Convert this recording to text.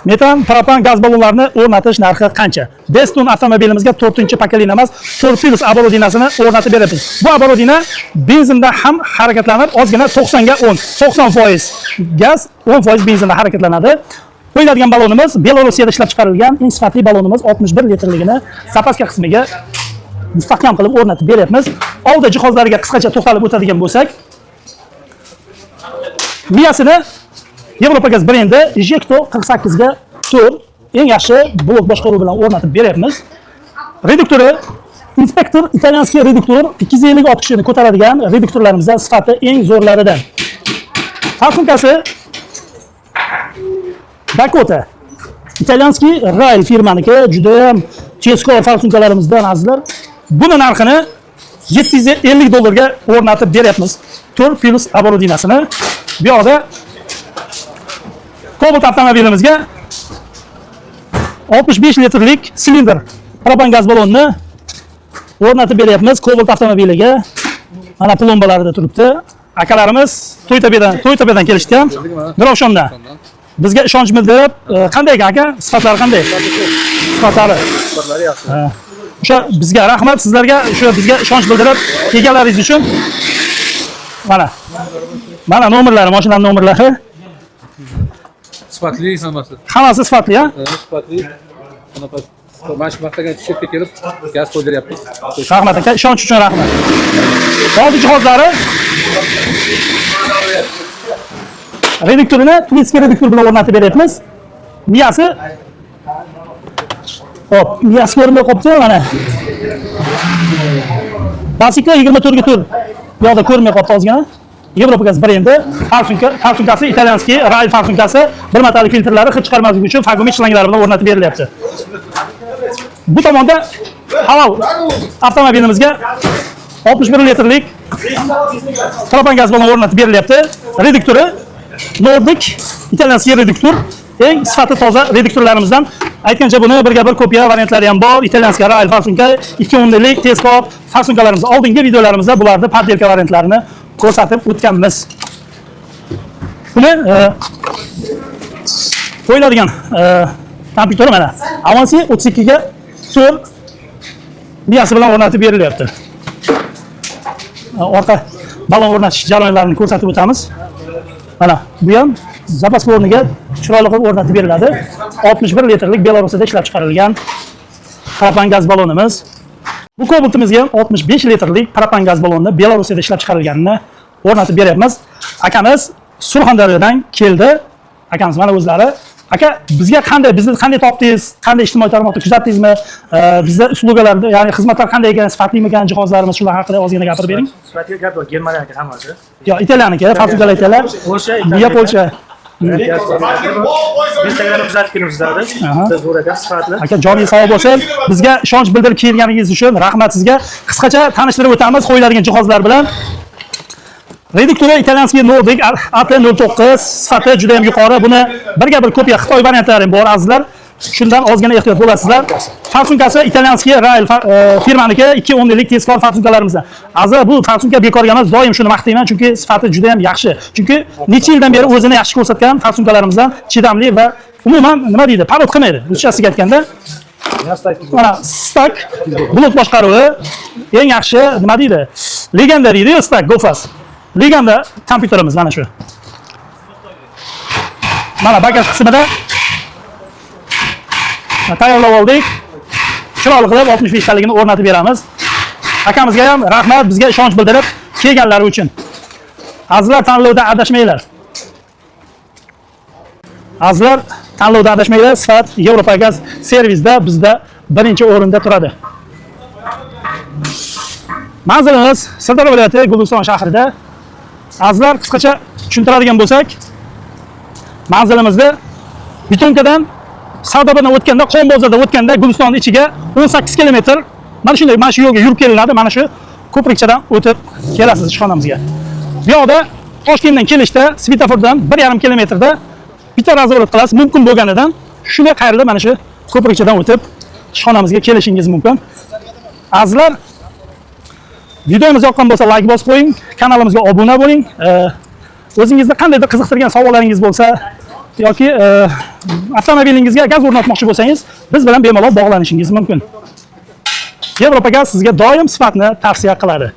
metan, propan gaz ballonlarini o'rnatish narxi qancha? Deston avtomobilimizga 4-pokoleniya emas, 4 Plus оборудованиясini o'rnatib beryapmiz. Bu оборудование benzinda ham harakatlanib, ozgina 90 ga 10, 90% gaz, 10% benzinda harakatlanadi. Qo'yiladigan ballonimiz Belarusiyada ishlab chiqarilgan eng sifatli ballonimiz 61 litrligini zapaska qismiga mustahkam qilib o'rnatib beryapmiz. Oldi jihozlariga qisqacha to'xtalib o'tadigan bo'lsak, miyasini Yevropa gaz brendi Ejecto 48 ga 4 eng yaxshi blok boshqaruvi bilan o'rnatib beryapmiz. Reduktori Inspektor italyanskiy reduktor 250 ot kuchini ko'taradigan reduktorlarimizdan sifati eng zo'rlaridan. Farsunkasi Dakota italyanskiy Rail firmaniki, juda ham tezkor farsunkalarimizdan azizlar. Buni narxini $750 ga o'rnatib beryapmiz. 4 Plus оборудованиясini. Bu yoqda Cobalt avtomobilimizga 65 litrlik silindr propan gaz ballonni o'rnatib beryapmiz. Cobalt avtomobiliga mana plombalarida turibdi. Akalarimiz To'ytepadan kelishgan. Nurafshondan. Bizga ishonch bildirib, qanday aka? Sifatlari qanday? Sifatlari yaxshi. O'sha bizga rahmat, sizlarga o'sha bizga ishonch bildirib kelganlaringiz uchun. Mana nomerlari, mashinaning nomerlari. Sifatli hammasi. Hammasi sifatli, ha? Sifatli. Mana shu vaqtga tushib kelib, gaz qo'ydiryapmiz. Rahmat aka, ishonch uchun rahmat. Oldi jihozlari reduktorini Tunisskiy reduktor bilan o'rnatib beryapmiz. Miyasi hop, miyasi ko'rinmay qolibdi mana. Basika 24 ga 4. Bu yoqda ko'rinmay qolibdi ozgina. Yevropa gaz brendi farsunkasi italyanskiy Rail farsunkasi, bir metalik filtrlari hid chiqarmasligi uchun Fagomet shlanglari bilan o'rnatib berilyapti. Bu tomonda halol avtomobilimizga 61 litrlik propan gaz ballon o'rnatib berilyapti. Reduktori Nordic italyanskiy reduktor, eng sifati toza reduktorlarimizdan. Aytgancha buni birga bir kopiya variantlari ham bor. Italyanskiy Rail farsunka 210lik tezkor farsunkalarimiz. Oldingi videolarimizda bularni poddelka variantlarini ko'rsatib o'tganmiz. Buni qo'yiladigan kompyuter mana Avansi 32 ga 4 miyasi bilan o'rnatib berilyapti. Orqa ballon o'rnatish jarayonlarini ko'rsatib o'tamiz. Mana bu ham zapaska o'rniga chiroyli qilib o'rnatib beriladi. 61 litrlik Belarusda ishlab chiqarilgan propan gaz ballonimiz. Bu Cobaltimizga 65 litrlik propan gaz ballonni Belarusda ishlab chiqarilganini o'rnatib beryapmiz. Akamiz Surxondaryodan keldi. Akamiz mana o'zlari. Aka, bizni qanday topdingiz? Qanday ijtimoiy tarmoqda kuzatdingizmi? Bizda uslugalarda, ya'ni xizmatlar qanday ekan, sifatlimi ekan jihozlarimiz, shular haqida ozgina gapirib bering. Sifatli gap yo'q, Germaniyaniki hammasi. Yo, italyaniki, farsunkali italyan. Polsha, Polsha. Instagramda kuzatib kelibsizlar. Siz o'rada sifatli. Aka, joningiz sog' bo'lsin. Bizga ishonch bildirib kelganingiz uchun rahmat sizga. Qisqacha tanishtirib o'tamiz qo'yiladigan jihozlar bilan. Reduktori italyanskiy Nordic AT09 sifati juda ham yuqori. Buni birga bir kopiya Xitoy variantlari bor azizlar. Shundan ozgina ehtiyot bo'lasizlar. Farsunkasi italyanskiy Rail firmaniki 210lik tezkor farsunkalarimizdan. Azizlar, bu farsunka bekorga emas, doim shuni maqtayman, chunki sifati juda ham yaxshi. Chunki necha yildan beri o'zini yaxshi ko'rsatgan farsunkalarimizdan chidamli va umuman nima deydi, parod qilmaydi. Ruschasiga aytganda mana Stack blok boshqaruvi eng yaxshi nima deydi? Legenda deydi, Stack Gofas. Legenda kompyuterimiz mana shu. Mana bagaj qismida tayyorlab oldik. Chiroyli qilib 65 taligini o'rnatib beramiz. Akamizga ham rahmat, bizga ishonch bildirib kelganlari uchun. Azizlar, tanlovda adashmanglar. Azizlar, tanlovda adashmanglar. Sifat Yevropa gaz servisda bizda birinchi o'rinda turadi. Manzilimiz Sirdaryo viloyati Guliston shahrida. Azizlar, qisqacha tushuntiradigan bo'lsak, manzilimizda Betonkadan Savdobadan o'tganda, Qonbozordan o'tganda Guliston ichiga 18 kilometr mana shunday mana shu yo'lga yurib kelinadi. Mana shu ko'prikchadan o'tib kelasiz ishxonamizga. Bu yoqda Toshkentdan kelishda svetofordan 1,5 kilometrda bitta razvorot qilasiz. Mumkin bo'lganidan shunga qayrilib mana shu ko'prikchadan o'tib ishxonamizga kelishingiz mumkin. Azizlar, videomiz yoqqan bo'lsa like bosib qo'ying, kanalimizga obuna bo'ling. O'zingizda qandaydir qiziqtirgan savollaringiz bo'lsa, yoki avtomobilingizga gaz o'rnatmoqchi bo'lsangiz, biz bilan bemalol bog'lanishingiz mumkin. Yevropa Gaz sizga doim sifatni tavsiya qiladi.